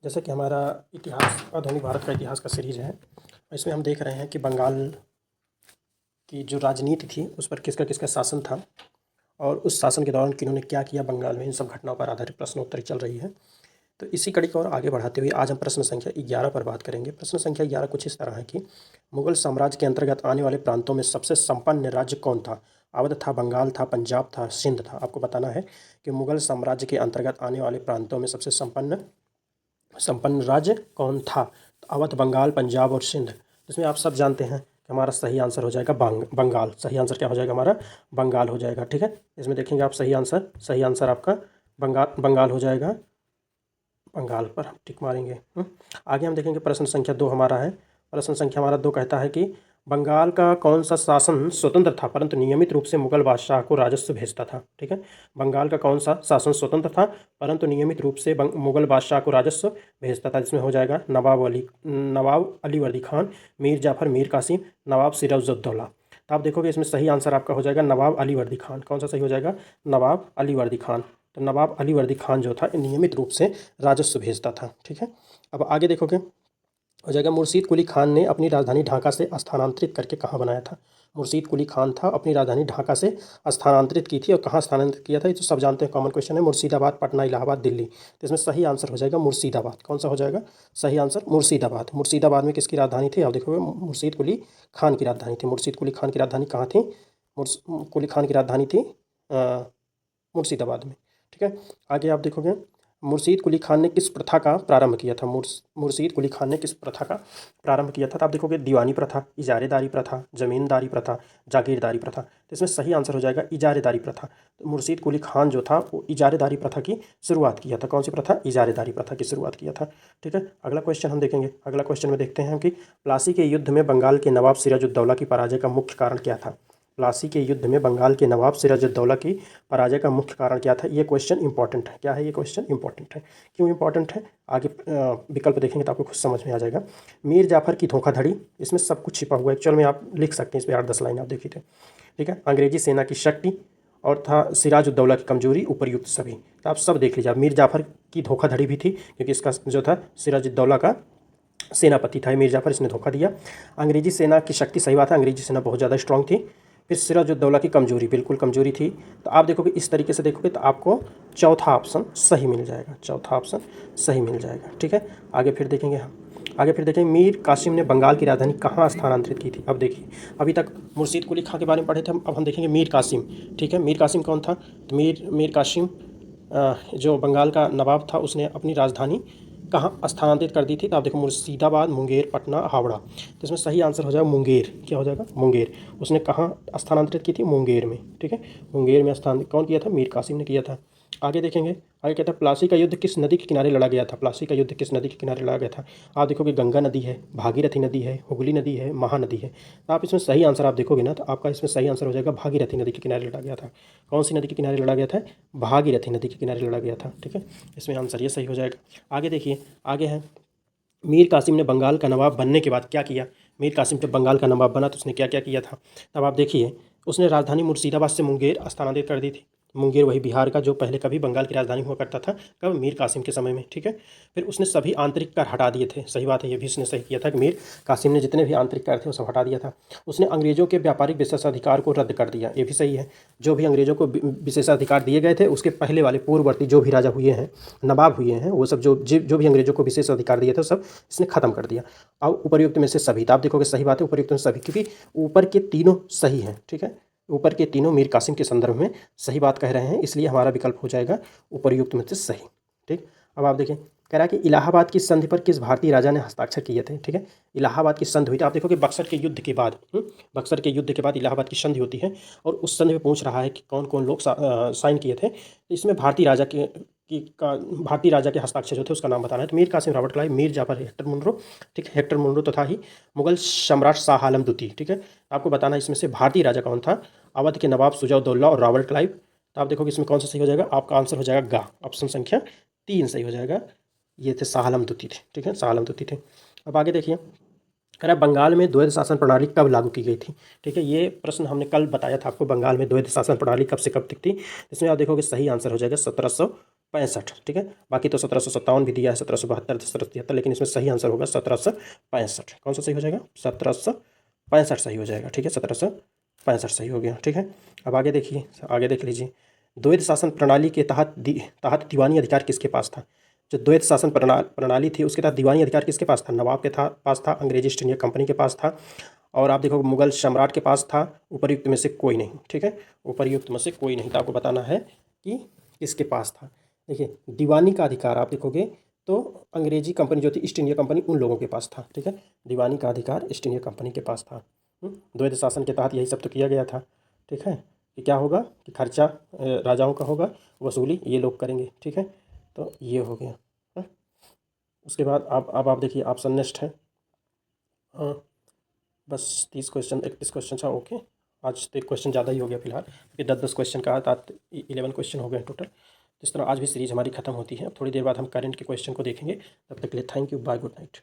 जैसा कि हमारा इतिहास आधुनिक भारत का इतिहास का सीरीज़ है, इसमें हम देख रहे हैं कि बंगाल की जो राजनीति थी उस पर किसका किसका शासन था और उस शासन के दौरान किन्होंने क्या किया बंगाल में, इन सब घटनाओं पर आधारित प्रश्नोत्तरी चल रही है। तो इसी कड़ी को और आगे बढ़ाते हुए आज हम प्रश्न संख्या 11 पर बात करेंगे। प्रश्न संख्या 11 कुछ इस तरह है कि मुगल साम्राज्य के अंतर्गत आने वाले प्रांतों में सबसे संपन्न राज्य कौन था? अवध था, बंगाल था, पंजाब था, सिंध था। आपको बताना है कि मुगल साम्राज्य के अंतर्गत आने वाले प्रांतों में सबसे संपन्न संपन्न राज्य कौन था? तो अवध, बंगाल, पंजाब और सिंध। जिसमें आप सब जानते हैं कि हमारा सही आंसर हो जाएगा बंगाल। सही आंसर क्या हो जाएगा हमारा? बंगाल हो जाएगा। ठीक है, इसमें देखेंगे आप सही आंसर आपका बंगाल हो जाएगा। बंगाल पर हम टिक मारेंगे। आगे हम देखेंगे प्रश्न संख्या 2 हमारा है। प्रश्न संख्या हमारा 2 कहता है कि बंगाल का कौन सा शासन स्वतंत्र था परंतु नियमित रूप से मुगल बादशाह को राजस्व भेजता था? ठीक है, बंगाल का कौन सा शासन स्वतंत्र था परंतु नियमित रूप से मुगल बादशाह को राजस्व भेजता था? इसमें हो जाएगा नवाब अली वर्दी खान, मीर जाफर, मीर कासिम, नवाब सिराजुद्दौला। तो आप देखोगे इसमें सही आंसर आपका हो जाएगा नवाब अली वर्दी खान। कौन सा सही हो जाएगा? नवाब अली वर्दी खान। तो नवाब अली वर्दी खान जो था नियमित रूप से राजस्व भेजता था। ठीक है, अब आगे देखोगे हो जाएगा मुर्शीद कुली खान ने अपनी राजधानी ढाका से स्थानांतरित करके कहाँ बनाया था? मुर्शीद कुली खान था, अपनी राजधानी ढाका से स्थानांतरित की थी और कहाँ स्थानांतरित किया था? ये तो सब जानते हैं, कॉमन क्वेश्चन है। मुर्शीदाबाद, पटना, इलाहाबाद, दिल्ली। तो इसमें सही आंसर हो जाएगा मुर्शीदाबाद। कौन सा हो जाएगा सही आंसर? मुर्शीदाबाद। मुर्शीदाबाद में किसकी राजधानी थी? आप देखोगे मुर्शीद कुली खान की राजधानी थी। मुर्शीद कुली खान की राजधानी कहाँ थी? कुली खान की राजधानी थी मुर्शीदाबाद में। ठीक है, आगे आप देखोगे मुर्शीद कुली खान ने किस प्रथा का प्रारंभ किया था? मुर्शीद कुली खान ने किस प्रथा का प्रारंभ किया था? तो आप देखोगे दीवानी प्रथा, इजारेदारी प्रथा, जमींदारी प्रथा, जागीरदारी प्रथा। तो इसमें सही आंसर हो जाएगा इजारेदारी प्रथा। तो मुर्शीद कुली खान जो था वो इजारेदारी प्रथा की शुरुआत किया था। कौन सी प्रथा? इजारेदारी प्रथा की शुरुआत किया था। ठीक है, अगला क्वेश्चन हम देखेंगे। अगला क्वेश्चन में देखते हैं कि प्लासी के युद्ध में बंगाल के नवाब सिराजुद्दौला की पराजय का मुख्य कारण क्या था? प्लासी के युद्ध में बंगाल के नवाब सिराजुद्दौला की पराजय का मुख्य कारण क्या था? ये क्वेश्चन इंपॉर्टेंट है। क्या है ये क्वेश्चन? इंपॉर्टेंट है। क्यों इंपॉर्टेंट है? आगे विकल्प देखेंगे तो आपको खुद समझ में आ जाएगा। मीर जाफर की धोखाधड़ी, इसमें सब कुछ छिपा हुआ है। एक्चुअल में आप लिख सकते हैं इस पर 8-10 लाइन आप देखिए थे। ठीक है, अंग्रेजी सेना की शक्ति और था सिराजुद्दौला की कमजोरी, उपर्युक्त सभी। तो आप सब देख लीजिए। मीर जाफर की धोखाधड़ी भी थी क्योंकि इसका जो था सिराजुद्दौला का सेनापति था मीर जाफर, इसने धोखा दिया। अंग्रेजी सेना की शक्ति, सही बात है, अंग्रेजी सेना बहुत ज़्यादा स्ट्रांग थी। फिर सिराजुद्दौला की कमजोरी, बिल्कुल कमजोरी थी। तो आप देखोगे इस तरीके से देखोगे तो आपको चौथा ऑप्शन सही मिल जाएगा। चौथा ऑप्शन सही मिल जाएगा। ठीक है, आगे फिर देखेंगे हम। आगे फिर देखेंगे मीर कासिम ने बंगाल की राजधानी कहाँ स्थानांतरित की थी? अब देखिए, अभी तक मुर्शीद कुली खां के बारे में पढ़े थे हम, अब हम देखेंगे मीर कासिम। ठीक है, मीर कासिम कौन था? तो मीर कासिम जो बंगाल का नवाब था उसने अपनी राजधानी कहाँ स्थानांतरित कर दी थी? तो आप देखो मुर्शिदाबाद, मुंगेर, पटना, हावड़ा। तो इसमें सही आंसर हो जाएगा मुंगेर। क्या हो जाएगा? मुंगेर। उसने कहाँ स्थानांतरित की थी? मुंगेर में। ठीक है, मुंगेर में स्थानांतरित कौन किया था? मीर कासिम ने किया था। आगे देखेंगे, आगे कहता है प्लासी का युद्ध किस नदी के किनारे लड़ा गया था? प्लासी का युद्ध किस नदी के किनारे लड़ा गया था? आप देखोगे गंगा नदी है, भागीरथी नदी है, हुगली नदी है, महानदी है। तो आप इसमें सही आंसर आप देखोगे ना तो आपका इसमें सही आंसर हो जाएगा भागीरथी नदी के किनारे लड़ा गया था। कौन सी नदी के किनारे लड़ा गया था? भागीरथी नदी के किनारे लड़ा गया था। ठीक है, इसमें आंसर ये सही हो जाएगा। आगे देखिए, आगे है मीर कासिम ने बंगाल का नवाब बनने के बाद क्या किया? मीर कासिम जब बंगाल का नवाब बना तो उसने क्या क्या किया था? तब आप देखिए, उसने राजधानी मुर्शिदाबाद से मुंगेर स्थानांतरित कर दी थी। मुंगेर वही बिहार का जो पहले कभी बंगाल की राजधानी हुआ करता था, कब? मीर कासिम के समय में। ठीक है, फिर उसने सभी आंतरिक कर हटा दिए थे। सही बात है, ये भी उसने सही किया था कि मीर कासिम ने जितने भी आंतरिक कर थे वो सब हटा दिया था। उसने अंग्रेजों के व्यापारिक विशेषाधिकार को रद्द कर दिया। ये भी सही है। जो भी अंग्रेजों को विशेषाधिकार दिए गए थे उसके पहले वाले पूर्ववर्ती जो भी राजा हुए हैं, नवाब हुए हैं, वो सब जो भी अंग्रेजों को विशेष अधिकार दिए थे सब इसने खत्म कर दिया। अब उपर्युक्त में से सभी, तो आप देखोगे सही बात है, उपर्युक्त में सभी, क्योंकि ऊपर के तीनों सही हैं। ठीक है, ऊपर के तीनों मीर कासिम के संदर्भ में सही बात कह रहे हैं, इसलिए हमारा विकल्प हो जाएगा उपर्युक्त में से सही। ठीक, अब आप देखें, कह रहा है कि इलाहाबाद की संधि पर किस भारतीय राजा ने हस्ताक्षर किए थे? ठीक है, इलाहाबाद की संधि हुई थी। आप देखोगे बक्सर के युद्ध के बाद, बक्सर के युद्ध के बाद इलाहाबाद की संधि होती है और उस संधि में पूछ रहा है कि कौन कौन लोग साइन किए थे। तो इसमें भारतीय राजा के हस्ताक्षर जो थे उसका नाम बताना है। तो Mir Qasim, Robert Clive, Mir Jafar, Hector Munro. ठीक है, हेक्टर मुनरो तथा ही मुगल सम्राट शाह आलम द्वितीय। ठीक है, आपको बताना है इसमें से भारतीय राजा कौन था? अवध के नवाब सुजाउद्दौला और रॉबर्ट क्लाइव। तो आप देखोगे इसमें कौन सा सही हो जाएगा? आपका आंसर हो जाएगा गा, ऑप्शन संख्या 3 सही हो जाएगा। ये थे शाह आलम द्वितीय थे। ठीक है, शाह आलम द्वितीय थे। अब आगे देखिए, कह रहा है बंगाल में द्वैध शासन प्रणाली कब लागू की गई थी? ठीक है, ये प्रश्न हमने कल बताया था आपको, बंगाल में द्वैध शासन प्रणाली कब से कब तक थी। इसमें आप देखोगे सही आंसर हो जाएगा 1765, ठीक है। बाकी तो 1757 भी दिया है, 1772, 1773, लेकिन इसमें सही आंसर होगा 1765। कौन सा सही हो जाएगा? 1765 सही हो जाएगा, ठीक है। 1765 सही हो गया, ठीक है। अब आगे देखिए, आगे देख लीजिए। द्वैध शासन प्रणाली के तहत दीवानी अधिकार किसके पास था? जो द्वैध शासन प्रणाली थी उसके तहत दीवानी अधिकार किसके पास था? नवाब के पास था, अंग्रेजी ईस्ट इंडिया कंपनी के पास था, और आप देखोगे मुगल सम्राट के पास था। उपर्युक्त में से कोई नहीं, ठीक है। उपर्युक्त में से कोई नहीं था। आपको बताना है कि किसके पास था। देखिए, दीवानी का अधिकार आप देखोगे तो अंग्रेजी कंपनी जो थी ईस्ट इंडिया कंपनी, उन लोगों के पास था, ठीक है। दीवानी का अधिकार ईस्ट इंडिया कंपनी के पास था। द्वैध शासन के तहत यही सब तो किया गया था, ठीक है। कि क्या होगा कि खर्चा राजाओं का होगा, वसूली ये लोग करेंगे, ठीक है। तो ये हो गया। उसके बाद अब आप देखिए, ऑप्शन नेक्स्ट है। बस 30 क्वेश्चन 31 क्वेश्चन था, ओके। आज तो एक क्वेश्चन ज़्यादा ही हो गया फिलहाल, क्योंकि 10-10 क्वेश्चन का था, 11 क्वेश्चन हो गए टोटल। तो इस तरह आज भी सीरीज हमारी खत्म होती है। अब थोड़ी देर बाद हम करंट के क्वेश्चन को देखेंगे। तब तक के लिए thank you, bye, good night.